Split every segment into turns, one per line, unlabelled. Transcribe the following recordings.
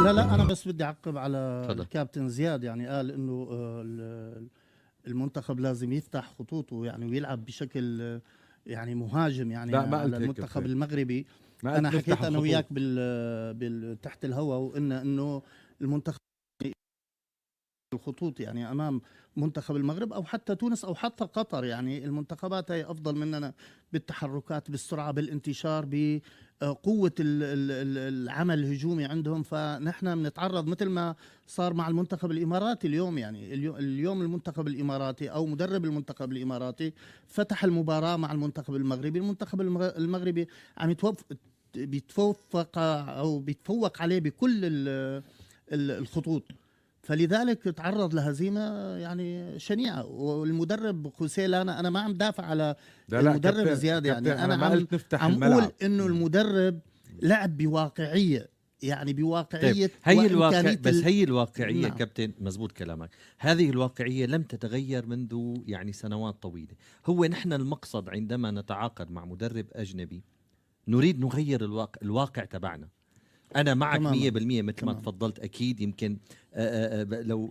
لا لا، أنا بس بدي أعقب على
تفضل.
الكابتن زياد. يعني قال إنه المنتخب لازم يفتح خطوطه يعني ويلعب بشكل يعني مهاجم يعني
لا، ما قلت
على
هيك
المنتخب
كابتن.
المغربي.
ما قلت
أنا
نفتح
حكيت أنا
الخطوط.
وياك تحت الهواء، وقلنا إنه المنتخب الخطوط يعني امام منتخب المغرب او حتى تونس او حتى قطر. يعني المنتخبات هي افضل مننا بالتحركات، بالسرعه، بالانتشار، بقوه العمل الهجومي عندهم. فنحن بنتعرض مثل ما صار مع المنتخب الاماراتي اليوم. يعني اليوم المنتخب الاماراتي او مدرب المنتخب الاماراتي فتح المباراه مع المنتخب المغربي. المنتخب المغربي عم بيتفوق عليه بكل الخطوط. فلذلك تعرض لهزيمه يعني شنيعه. والمدرب خوسيه، انا ما عم دافع على
لا
المدرب
كابتن،
زياده.
كابتن
يعني
أنا ما قلت نفتح
عم
الملعب.
اقول انه المدرب لعب بواقعيه، يعني
طيب
بواقعيه
هي الواقع،
وامكانيه
بس هي الواقعية
نعم.
كابتن، مزبوط كلامك. هذه الواقعية لم تتغير منذ يعني سنوات طويلة. هو نحن المقصد عندما نتعاقد مع مدرب أجنبي نريد نغير الواقع تبعنا. أنا معك 100% مثل ما تفضلت. أكيد يمكن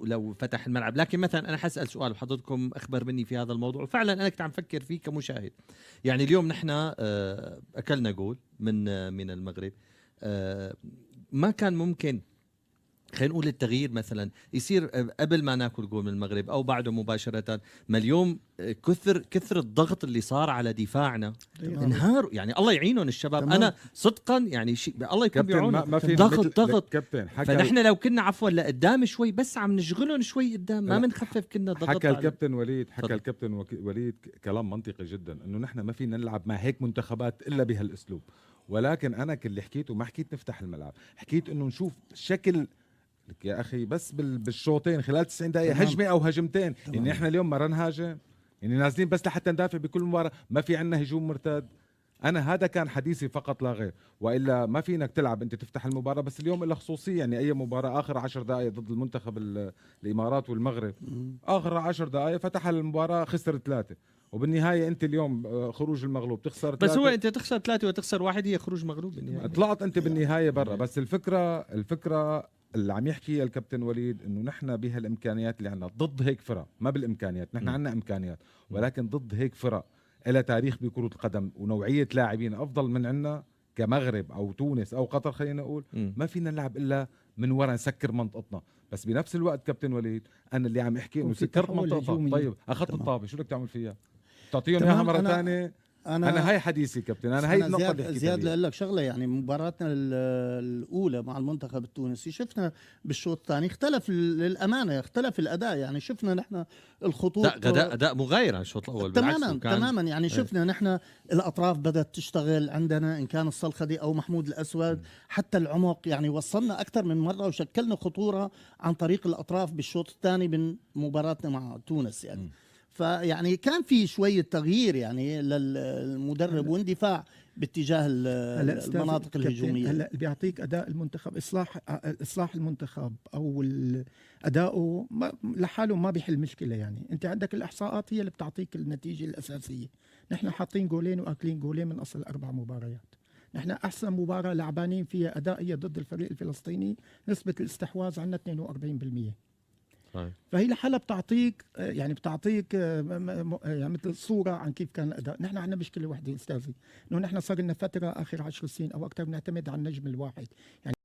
لو فتح الملعب، لكن مثلا أنا حسأل سؤال وحضرتكم أخبر مني في هذا الموضوع، وفعلا أنا كنت عم فكر فيه كمشاهد. يعني اليوم نحن أكلنا جول من المغرب. ما كان ممكن خلينا نقول التغيير مثلا يصير قبل ما ناكل جول من المغرب او بعده مباشره؟ ما اليوم كثر الضغط اللي صار على دفاعنا انهار. يعني الله يعينهم الشباب.
تمام.
انا صدقا يعني الله يكون بعونه.
ما في
ضغط
كابتن
فنحن لو كنا عفوا لقدام شوي بس عم نشغلهم شوي قدام، ما بنخفف كنا ضغط.
حكى الكابتن وليد كلام منطقي جدا، انه نحن ما فينا نلعب مع هيك منتخبات الا بهالاسلوب. ولكن انا اللي حكيته ما حكيت نفتح الملعب، حكيت انه نشوف شكل لك يا اخي بس بالشوطين خلال 90 دقيقه هجمه او هجمتين. يعني احنا اليوم ما نهاجم، يعني نازلين بس لحتى ندافع بكل مباراه، ما في عندنا هجوم مرتد. انا هذا كان حديثي فقط لا غير. والا ما فينك تلعب انت تفتح المباراه، بس اليوم لها خصوصيه. يعني اي مباراه اخر 10 دقائق ضد المنتخب الامارات والمغرب، اخر 10 دقائق فتح المباراه خسر 3، وبالنهايه انت اليوم خروج المغلوب تخسر 3.
بس هو انت تخسر 3 وتخسر 1 هي خروج مغلوب بالنهايه.
طلعت انت بالنهايه برا. بس الفكره اللي عم يحكي الكابتن وليد انه نحن بهالامكانيات اللي عندنا ضد هيك فرق. ما بالامكانيات، نحن عندنا امكانيات، ولكن ضد هيك فرق لها تاريخ بكرة القدم ونوعية لاعبين افضل من عندنا كمغرب او تونس او قطر. خلينا نقول ما فينا نلعب الا من ورا نسكر منطقتنا. بس بنفس الوقت كابتن وليد انا اللي عم احكي انه سكرت منطقتك. طيب اخذت الطابه شو بدك تعمل فيها؟ تعطيهم اياها مره ثانيه؟ أنا هاي حديثي كابتن. أنا هاي النقطة اللي حكيت
زياد لأقول لك شغلة. يعني مباراتنا الأولى مع المنتخب التونسي شفنا بالشوط الثاني اختلف للأمانة، اختلف الأداء. يعني شفنا نحن الخطوط
أداء مغاير عن الشوط الأول.
تماما. يعني شفنا نحن الأطراف بدأت تشتغل عندنا، إن كان الصلخدي أو محمود الأسود، حتى العمق. يعني وصلنا أكثر من مرة وشكلنا خطورة عن طريق الأطراف بالشوط الثاني من مباراتنا مع تونس. يعني فيعني كان في شوية تغيير يعني للمدرب واندفاع باتجاه المناطق الهجومية.
هلا بيعطيك اداء المنتخب، اصلاح المنتخب او اداؤه لحاله ما بيحل مشكله. يعني انت عندك الاحصاءات هي اللي بتعطيك النتيجه الاساسيه. نحن حاطين جولين واكلين جولين من اصل 4 مباريات. نحن احسن مباراه لعبانين فيها اداء هي ضد الفريق الفلسطيني، نسبه الاستحواذ عندنا 42%.
صحيح.
فهي لحالها بتعطيك يعني مثل صوره عن كيف كان الاداء. نحن عندنا مشكله وحده استاذي، انه نحن صار لنا فتره اخر 10 سنين او اكثر بنعتمد على النجم الواحد. يعني